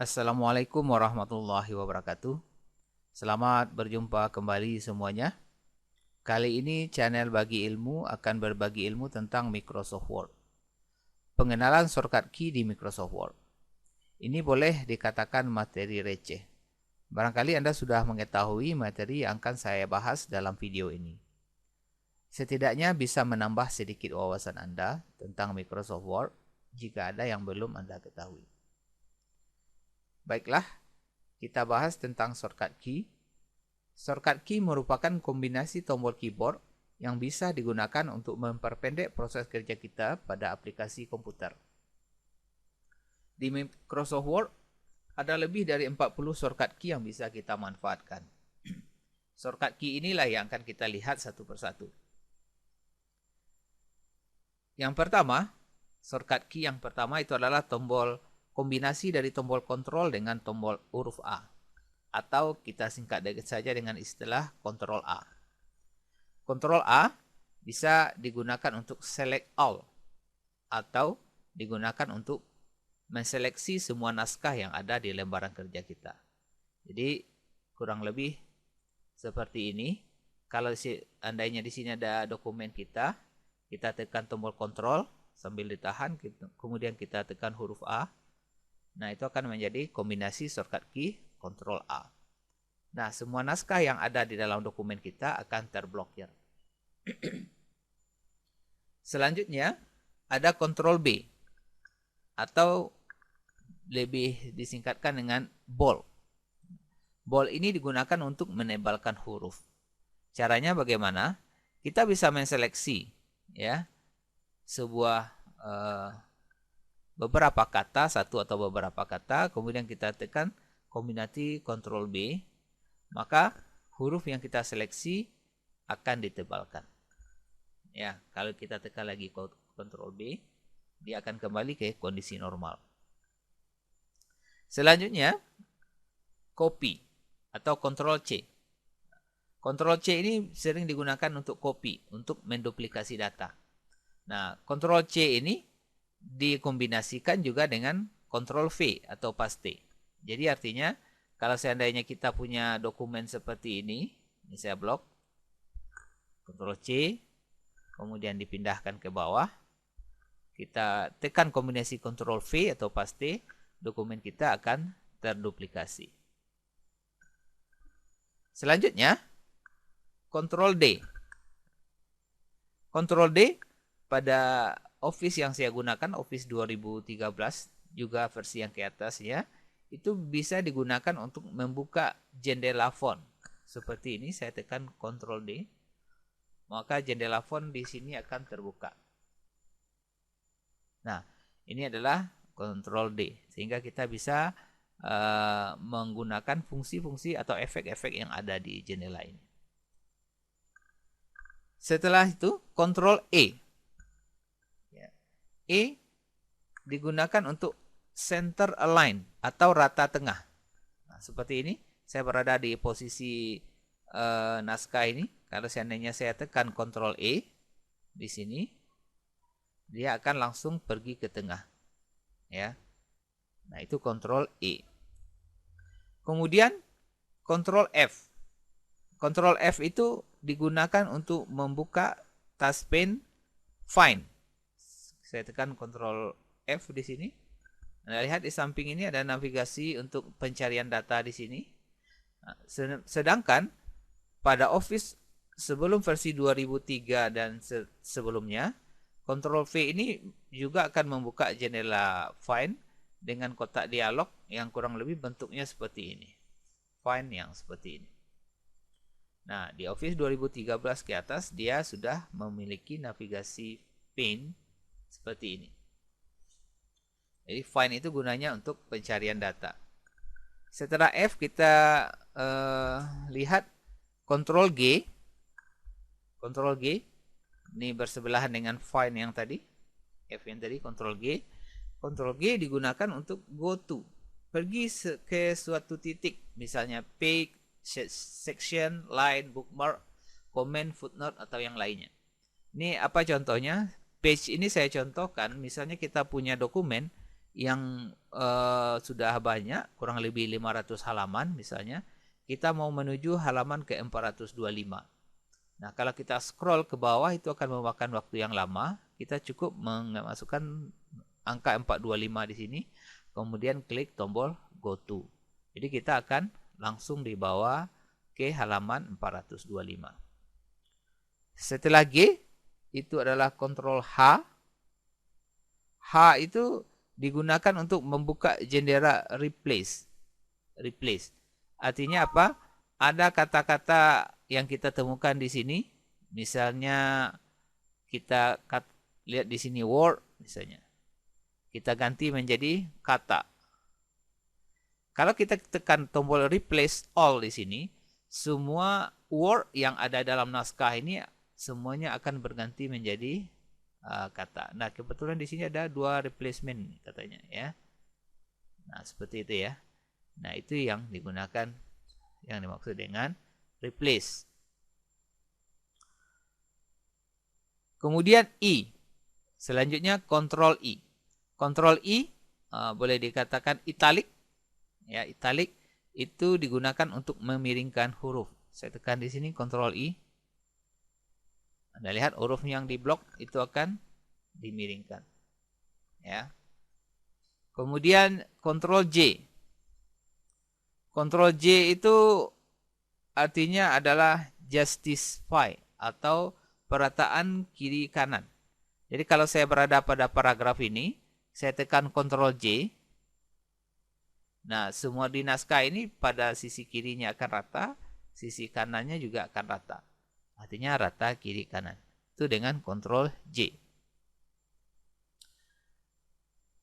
Assalamualaikum warahmatullahi wabarakatuh. Selamat berjumpa kembali semuanya. Kali ini channel Bagi Ilmu akan berbagi ilmu tentang Microsoft Word. Pengenalan shortcut key di Microsoft Word. Ini boleh dikatakan materi receh. Barangkali Anda sudah mengetahui materi yang akan saya bahas dalam video ini. Setidaknya bisa menambah sedikit wawasan Anda tentang Microsoft Word jika ada yang belum Anda ketahui. Baiklah, kita bahas tentang shortcut key. Shortcut key merupakan kombinasi tombol keyboard yang bisa digunakan untuk memperpendek proses kerja kita pada aplikasi komputer. Di Microsoft Word, ada lebih dari 40 shortcut key yang bisa kita manfaatkan. Shortcut key inilah yang akan kita lihat satu persatu. Yang pertama, shortcut key yang pertama itu adalah kombinasi dari tombol kontrol dengan tombol huruf A, atau kita singkat saja dengan istilah Ctrl A. Ctrl A bisa digunakan untuk select all, atau digunakan untuk menseleksi semua naskah yang ada di lembaran kerja kita. Jadi kurang lebih seperti ini. Kalau seandainya di sini ada dokumen kita tekan tombol kontrol sambil ditahan, kemudian kita tekan huruf A. Nah, itu akan menjadi kombinasi shortcut key Ctrl A. Nah, semua naskah yang ada di dalam dokumen kita akan terblokir. Selanjutnya, ada Ctrl B, atau lebih disingkatkan dengan bold. Bold ini digunakan untuk menebalkan huruf. Caranya bagaimana? Kita bisa menseleksi ya sebuah beberapa kata, satu atau beberapa kata, kemudian kita tekan kombinasi Ctrl B, maka huruf yang kita seleksi akan ditebalkan. Ya, kalau kita tekan lagi Ctrl B, dia akan kembali ke kondisi normal. Selanjutnya, copy atau Ctrl C. Ctrl C ini sering digunakan untuk copy, untuk menduplikasi data. Nah, Ctrl C ini dikombinasikan juga dengan Ctrl V atau paste. Jadi artinya kalau seandainya kita punya dokumen seperti ini saya blok, Ctrl C, kemudian dipindahkan ke bawah, kita tekan kombinasi Ctrl V atau paste, dokumen kita akan terduplikasi. Selanjutnya, Ctrl D. Ctrl D pada Office yang saya gunakan, Office 2013, juga versi yang ke atas ya, itu bisa digunakan untuk membuka jendela font. Seperti ini, saya tekan Ctrl D, maka jendela font di sini akan terbuka. Nah, ini adalah Ctrl D, sehingga kita bisa menggunakan fungsi-fungsi atau efek-efek yang ada di jendela ini. Setelah itu, Ctrl E. E digunakan untuk center align atau rata tengah. Nah, seperti ini, saya berada di posisi naskah ini. Kalau seandainya saya tekan Ctrl E di sini, dia akan langsung pergi ke tengah. Ya. Nah, itu Ctrl E. Kemudian Ctrl F. Ctrl F itu digunakan untuk membuka taskpane Find. Saya tekan Ctrl F di sini. Anda lihat di samping ini ada navigasi untuk pencarian data di sini. Nah, sedangkan pada Office sebelum versi 2003 dan sebelumnya, Ctrl V ini juga akan membuka jendela Find dengan kotak dialog yang kurang lebih bentuknya seperti ini. Find yang seperti ini. Nah, di Office 2013 ke atas dia sudah memiliki navigasi pane seperti ini. Jadi find itu gunanya untuk pencarian data. Setelah F kita lihat Ctrl G. Ctrl G ini bersebelahan dengan find yang tadi. F yang tadi, Ctrl G. Ctrl G digunakan untuk go to. Pergi ke suatu titik, misalnya page, section, line, bookmark, comment, footnote atau yang lainnya. Ini apa contohnya? Page ini saya contohkan, misalnya kita punya dokumen yang sudah banyak, kurang lebih 500 halaman misalnya, kita mau menuju halaman ke 425. Nah, kalau kita scroll ke bawah itu akan memakan waktu yang lama. Kita cukup memasukkan angka 425 di sini, kemudian klik tombol Go To. Jadi kita akan langsung dibawa ke halaman 425. Setelah G, itu adalah kontrol H. H itu digunakan untuk membuka jendela replace. Artinya apa? Ada kata-kata yang kita temukan di sini. Misalnya kita lihat di sini word misalnya. Kita ganti menjadi kata. Kalau kita tekan tombol replace all di sini, semua word yang ada dalam naskah ini semuanya akan berganti menjadi kata. Nah, kebetulan di sini ada 2 replacement katanya ya. Nah, seperti itu ya. Nah, itu yang digunakan, yang dimaksud dengan replace. Kemudian I. Selanjutnya kontrol I. Kontrol I boleh dikatakan italic. Ya, italic itu digunakan untuk memiringkan huruf. Saya tekan di sini kontrol I. Anda lihat huruf yang di blok itu akan dimiringkan. Ya. Kemudian kontrol J. Kontrol J itu artinya adalah justify atau perataan kiri kanan. Jadi kalau saya berada pada paragraf ini, saya tekan kontrol J. Nah, semua di naskah ini pada sisi kirinya akan rata, sisi kanannya juga akan rata. Artinya rata kiri kanan. Itu dengan kontrol J.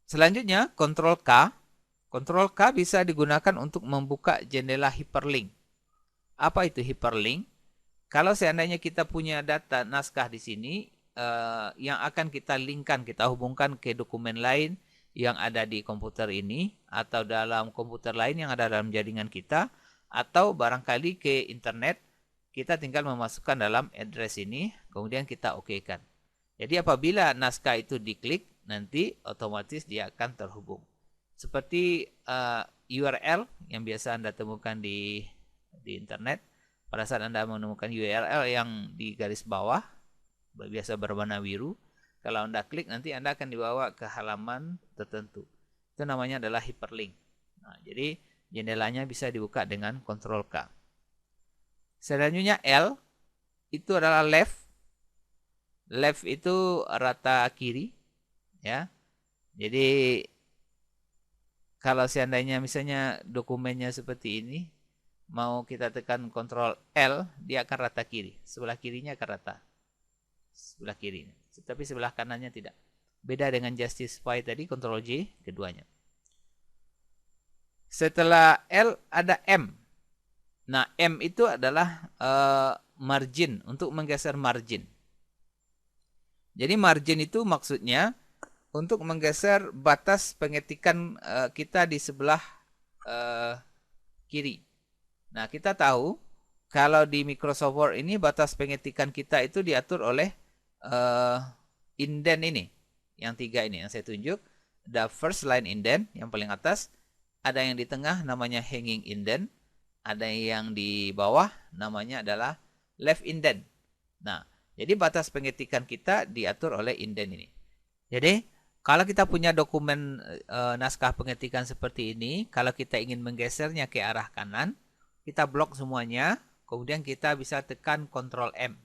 Selanjutnya kontrol K. Kontrol K bisa digunakan untuk membuka jendela hyperlink. Apa itu hyperlink? Kalau seandainya kita punya data naskah di sini yang akan kita linkkan, kita hubungkan ke dokumen lain yang ada di komputer ini atau dalam komputer lain yang ada dalam jaringan kita atau barangkali ke internet, kita tinggal memasukkan dalam address ini, kemudian kita okekan. Jadi apabila naskah itu diklik, nanti otomatis dia akan terhubung. Seperti URL yang biasa Anda temukan di internet, pada saat Anda menemukan URL yang di garis bawah, biasa berwarna biru, kalau Anda klik nanti Anda akan dibawa ke halaman tertentu. Itu namanya adalah hyperlink. Nah, jadi jendelanya bisa dibuka dengan kontrol K. Selanjutnya L itu adalah left. Left itu rata kiri, ya. Jadi kalau seandainya misalnya dokumennya seperti ini, mau kita tekan kontrol L, dia akan rata kiri. Sebelah kirinya akan rata. Sebelah kiri. Tapi sebelah kanannya tidak. Beda dengan justify tadi, kontrol J, keduanya. Setelah L ada M. Nah, M itu adalah margin, untuk menggeser margin. Jadi margin itu maksudnya untuk menggeser batas pengetikan kita di sebelah kiri. Nah, kita tahu kalau di Microsoft Word ini batas pengetikan kita itu diatur oleh indent ini. Yang 3 ini yang saya tunjuk. The first line indent yang paling atas. Ada yang di tengah namanya hanging indent. Ada yang di bawah namanya adalah left indent. Nah, jadi batas pengetikan kita diatur oleh indent ini. Jadi, kalau kita punya dokumen naskah pengetikan seperti ini, kalau kita ingin menggesernya ke arah kanan, kita blok semuanya, kemudian kita bisa tekan Ctrl M.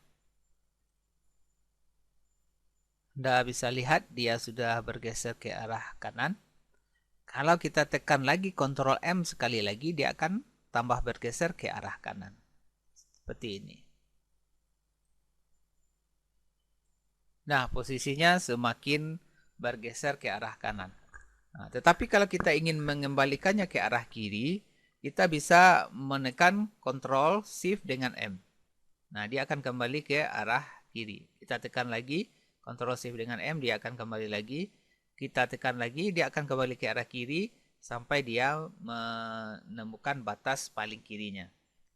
Anda bisa lihat dia sudah bergeser ke arah kanan. Kalau kita tekan lagi Ctrl M sekali lagi, dia akan tambah bergeser ke arah kanan. Seperti ini. Nah, posisinya semakin bergeser ke arah kanan. Nah, tetapi kalau kita ingin mengembalikannya ke arah kiri, kita bisa menekan Ctrl Shift dengan M. Nah, dia akan kembali ke arah kiri. Kita tekan lagi Ctrl Shift dengan M, dia akan kembali lagi. Kita tekan lagi, dia akan kembali ke arah kiri sampai dia menemukan batas paling kirinya.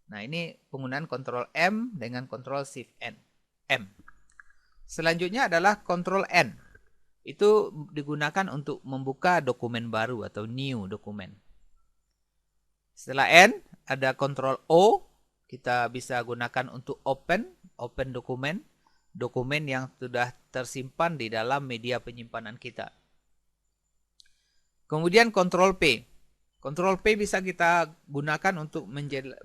Nah, ini penggunaan Ctrl M dengan Ctrl Shift N. M. Selanjutnya adalah Ctrl N. itu digunakan untuk membuka dokumen baru atau new dokumen. Setelah N ada Ctrl O, kita bisa gunakan untuk open dokumen, dokumen yang sudah tersimpan di dalam media penyimpanan kita. Kemudian Ctrl P. Ctrl P bisa kita gunakan untuk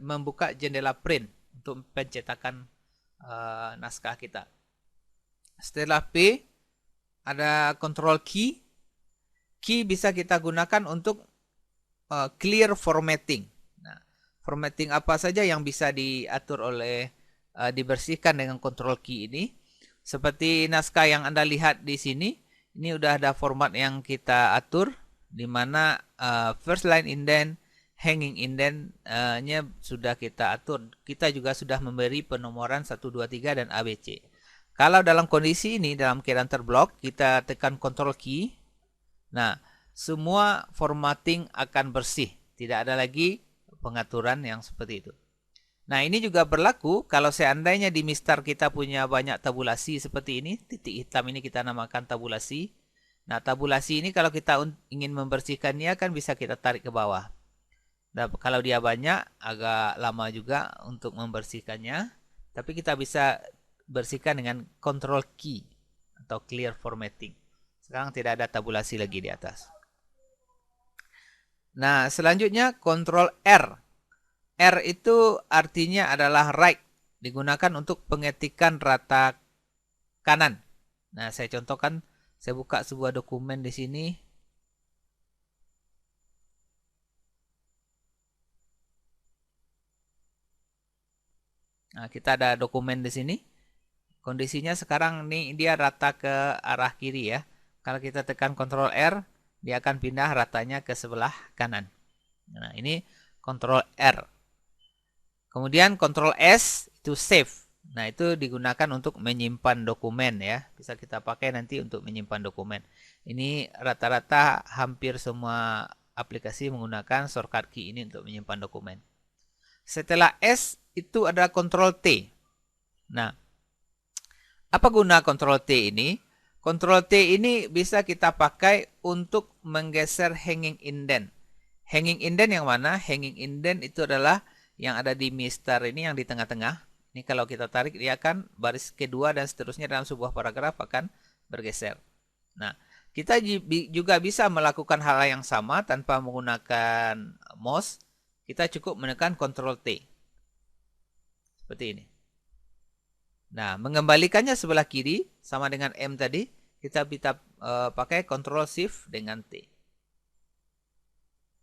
membuka jendela print untuk pencetakan naskah kita. Setelah P ada Ctrl Key. Key bisa kita gunakan untuk clear formatting. Nah, formatting apa saja yang bisa diatur oleh dibersihkan dengan Ctrl Key ini. Seperti naskah yang Anda lihat di sini, ini udah ada format yang kita atur, di mana first line indent, hanging indent-nya sudah kita atur. Kita juga sudah memberi penomoran 1, 2, 3 dan ABC. Kalau dalam kondisi ini, dalam keadaan terblok, kita tekan Ctrl Key. Nah, semua formatting akan bersih. Tidak ada lagi pengaturan yang seperti itu. Nah, ini juga berlaku kalau seandainya di mistar kita punya banyak tabulasi seperti ini. Titik hitam ini kita namakan tabulasi. Nah, tabulasi ini kalau kita ingin membersihkannya kan bisa kita tarik ke bawah. Nah, kalau dia banyak, agak lama juga untuk membersihkannya. Tapi kita bisa bersihkan dengan Ctrl Key atau clear formatting. Sekarang tidak ada tabulasi lagi di atas. Nah, selanjutnya Ctrl R. R itu artinya adalah right, digunakan untuk pengetikan rata kanan. Nah, saya contohkan, saya buka sebuah dokumen di sini. Nah, kita ada dokumen di sini. Kondisinya sekarang nih dia rata ke arah kiri ya. Kalau kita tekan Ctrl R, dia akan pindah ratanya ke sebelah kanan. Nah, ini Ctrl R. Kemudian Ctrl S itu save. Nah, itu digunakan untuk menyimpan dokumen ya. Bisa kita pakai nanti untuk menyimpan dokumen. Ini rata-rata hampir semua aplikasi menggunakan shortcut key ini untuk menyimpan dokumen. Setelah S itu ada Ctrl T. Nah, apa guna Ctrl T ini? Ctrl T ini bisa kita pakai untuk menggeser hanging indent. Hanging indent yang mana? Hanging indent itu adalah yang ada di mistar ini yang di tengah-tengah. Ini kalau kita tarik dia akan baris kedua dan seterusnya dalam sebuah paragraf akan bergeser. Nah, kita juga bisa melakukan hal yang sama tanpa menggunakan mouse. Kita cukup menekan Ctrl T. Seperti ini. Nah, mengembalikannya sebelah kiri sama dengan M tadi, kita bisa pakai Ctrl Shift dengan T.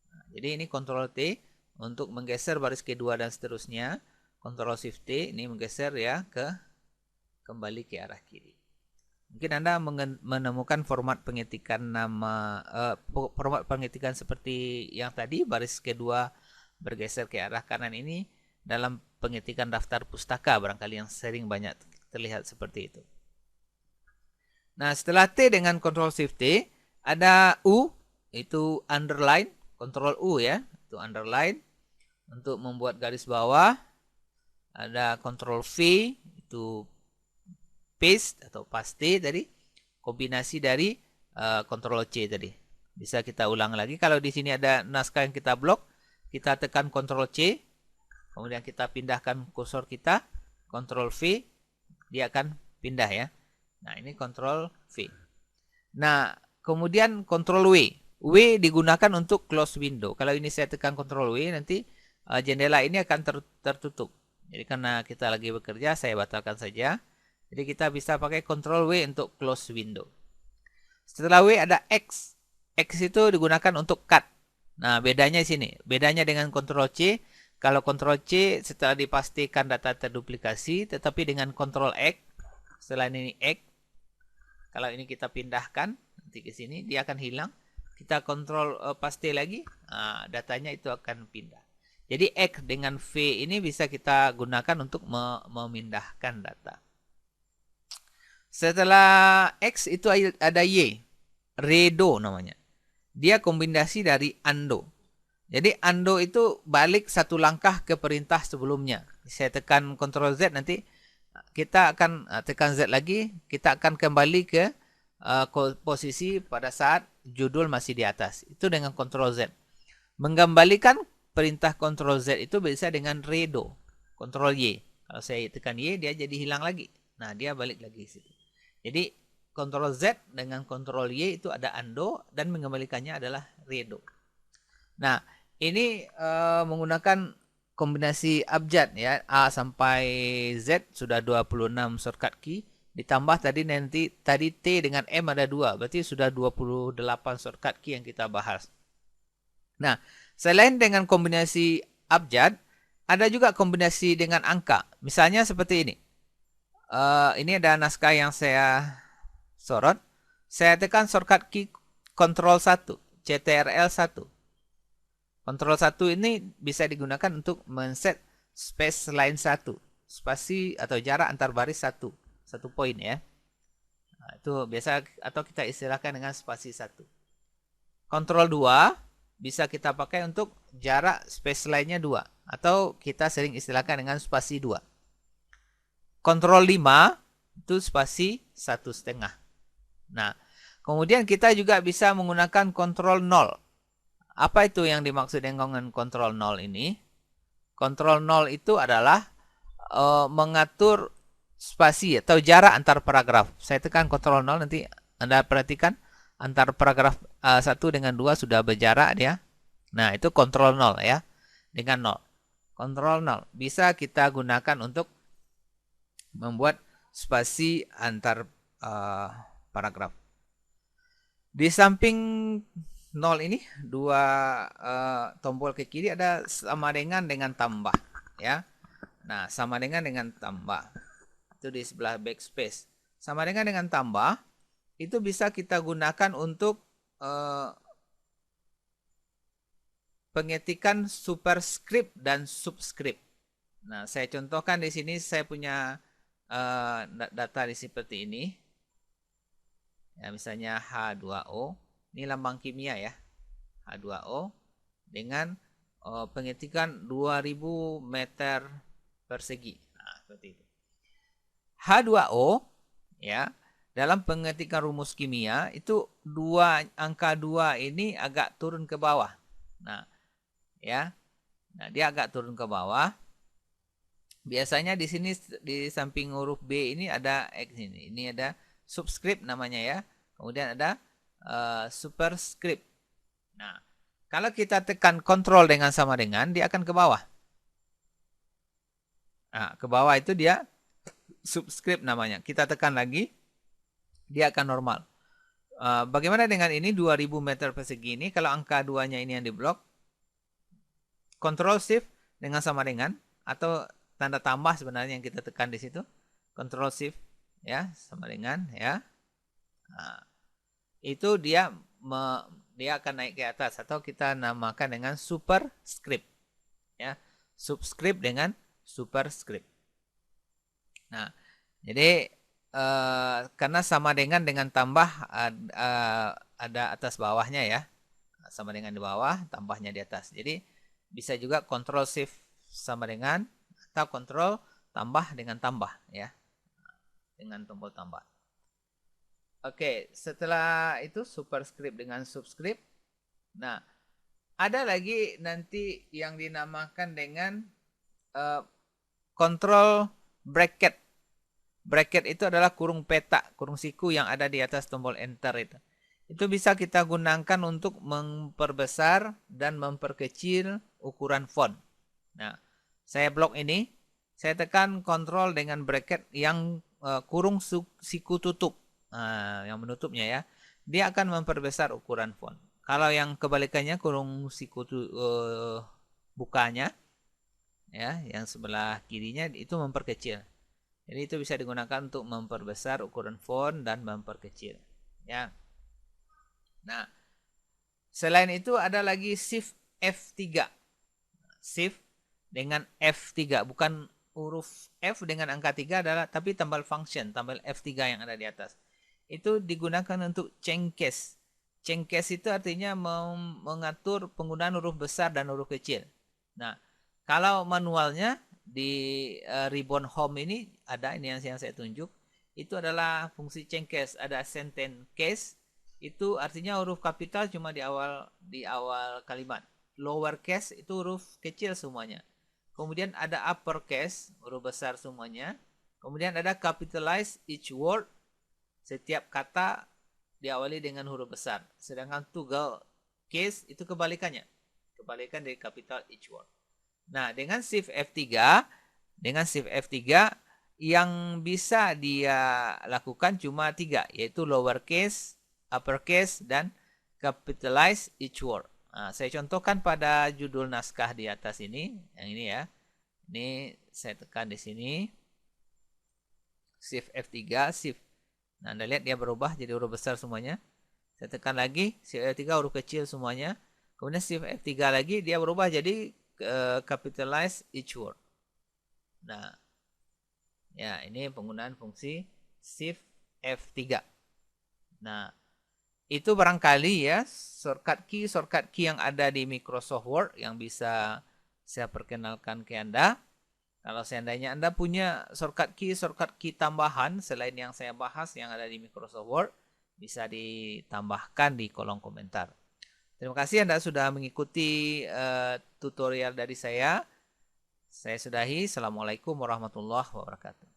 Nah, jadi ini Ctrl T untuk menggeser baris kedua dan seterusnya. Ctrl Shift T ini menggeser ya kembali ke arah kiri. Mungkin Anda menemukan format pengetikan format pengetikan seperti yang tadi, baris kedua bergeser ke arah kanan ini dalam pengetikan daftar pustaka, barangkali yang sering banyak terlihat seperti itu. Nah, setelah T dengan Ctrl Shift T, ada U, itu underline, Ctrl U ya, itu underline untuk membuat garis bawah. Ada Ctrl V, itu paste atau paste tadi, kombinasi dari Ctrl C tadi. Bisa kita ulang lagi. Kalau di sini ada naskah yang kita blok, kita tekan Ctrl C, kemudian kita pindahkan kursor kita, Ctrl V, dia akan pindah ya. Nah, ini Ctrl V. Nah, kemudian Ctrl W. W digunakan untuk close window. Kalau ini saya tekan Ctrl W, nanti jendela ini akan tertutup. Jadi karena kita lagi bekerja, saya batalkan saja. Jadi kita bisa pakai Ctrl W untuk close window. Setelah W ada X. X itu digunakan untuk cut. Nah, bedanya di sini. Bedanya dengan Ctrl C. Kalau Ctrl C setelah dipastikan data terduplikasi, tetapi dengan Ctrl X, setelah ini X, kalau ini kita pindahkan nanti ke sini, dia akan hilang. Kita Ctrl paste lagi, datanya itu akan pindah. Jadi X dengan V ini bisa kita gunakan untuk memindahkan data. Setelah X itu ada Y, redo namanya. Dia kombinasi dari undo. Jadi undo itu balik satu langkah ke perintah sebelumnya. Saya tekan Ctrl Z, nanti kita akan tekan Z lagi, kita akan kembali ke posisi pada saat judul masih di atas. Itu dengan Ctrl Z. Mengembalikan perintah Ctrl Z itu bisa dengan redo, Ctrl Y. Kalau saya tekan Y, dia jadi hilang lagi. Nah, dia balik lagi situ. Jadi Ctrl Z dengan Ctrl Y itu ada undo, dan mengembalikannya adalah redo. Nah, ini menggunakan kombinasi abjad ya, A sampai Z sudah 26 shortcut key, ditambah tadi T dengan M ada 2, berarti sudah 28 shortcut key yang kita bahas. Nah, selain dengan kombinasi abjad, ada juga kombinasi dengan angka. Misalnya seperti ini. Ini ada naskah yang saya sorot. Saya tekan shortcut key Ctrl 1, Ctrl 1. Ctrl 1 ini bisa digunakan untuk men-set space line 1, spasi atau jarak antar baris 1 poin ya. Nah, itu biasa atau kita istilahkan dengan spasi 1. Ctrl 2 bisa kita pakai untuk jarak space line-nya 2, atau kita sering istilahkan dengan spasi 2. Ctrl 5 itu spasi 1,5. Nah, kemudian kita juga bisa menggunakan Ctrl 0. Apa itu yang dimaksud dengan Ctrl 0 ini? Ctrl 0 itu adalah mengatur spasi atau jarak antar paragraf. Saya tekan Ctrl 0, nanti Anda perhatikan antar paragraf 1 dengan 2 sudah berjarak dia. Nah, itu Ctrl 0 ya. Dengan 0. Ctrl 0 bisa kita gunakan untuk membuat spasi antar paragraf. Di samping 0 ini, dua tombol ke kiri ada sama dengan tambah ya. Nah, sama dengan tambah. Itu di sebelah backspace. Sama dengan tambah itu bisa kita gunakan untuk pengetikan superscript dan subscript. Nah, saya contohkan di sini, saya punya data di seperti ini. Ya, misalnya H2O, ini lambang kimia ya. H2O dengan pengetikan 2000 meter persegi. Nah, seperti itu. H2O ya, dalam pengetikan rumus kimia itu angka 2 ini agak turun ke bawah. Nah, ya. Nah, dia agak turun ke bawah. Biasanya di sini di samping huruf B ini ada X ini. Ini ada subscript namanya ya. Kemudian ada superscript. Nah, kalau kita tekan Ctrl dengan sama dengan, dia akan ke bawah. Nah, ke bawah itu dia subscript namanya. Kita tekan lagi, dia akan normal. Bagaimana dengan ini 2000 meter persegi ini? Kalau angka 2-nya ini yang diblok, Ctrl Shift dengan sama dengan, atau tanda tambah sebenarnya yang kita tekan di situ. Ctrl Shift ya, sama dengan ya. Nah, itu dia akan naik ke atas, atau kita namakan dengan superscript ya. Subscript dengan superscript. Nah, jadi karena sama dengan tambah ada atas bawahnya ya. Sama dengan di bawah, tambahnya di atas. Jadi bisa juga Ctrl Shift sama dengan, atau Ctrl tambah dengan tambah ya. Dengan tombol tambah. Oke, setelah itu superscript dengan subscript. Nah, ada lagi nanti yang dinamakan dengan Control bracket. Bracket itu adalah kurung peta, kurung siku yang ada di atas tombol enter itu. Itu bisa kita gunakan untuk memperbesar dan memperkecil ukuran font. Nah, saya blok ini, saya tekan Ctrl dengan bracket yang kurung siku tutup. Nah, yang menutupnya ya. Dia akan memperbesar ukuran font. Kalau yang kebalikannya kurung siku bukanya ya, yang sebelah kirinya itu memperkecil. Jadi itu bisa digunakan untuk memperbesar ukuran font dan memperkecil ya. Nah, selain itu ada lagi Shift F3. Shift dengan F3, bukan huruf F dengan angka 3 adalah, tapi tambal function, tambal F3 yang ada di atas. Itu digunakan untuk change case. Change case itu artinya mengatur penggunaan huruf besar dan huruf kecil. Nah, kalau manualnya di ribbon home ini ada, ini yang saya tunjuk. itu adalah fungsi change case. Ada sentence case, itu artinya huruf kapital cuma di awal kalimat. Lower case itu huruf kecil semuanya. Kemudian ada upper case, huruf besar semuanya. Kemudian ada capitalize each word, setiap kata diawali dengan huruf besar. Sedangkan toggle case itu kebalikannya. Kebalikan dari capital each word. Nah, dengan shift F3, yang bisa dia lakukan cuma 3, yaitu lower case, upper case, dan capitalize each word. Nah, saya contohkan pada judul naskah di atas ini, yang ini ya. Ini saya tekan di sini. Shift F3, shift. Nah, Anda lihat dia berubah jadi huruf besar semuanya. Saya tekan lagi, shift F3 huruf kecil semuanya. Kemudian shift F3 lagi, dia berubah jadi capitalize each word. Nah, ya ini penggunaan fungsi shift F3. Nah, itu barangkali ya shortcut key yang ada di Microsoft Word yang bisa saya perkenalkan ke Anda. Kalau seandainya Anda punya shortcut key tambahan selain yang saya bahas yang ada di Microsoft Word, bisa ditambahkan di kolom komentar. Terima kasih Anda sudah mengikuti tutorial dari saya. Saya sudahi. Assalamualaikum warahmatullahi wabarakatuh.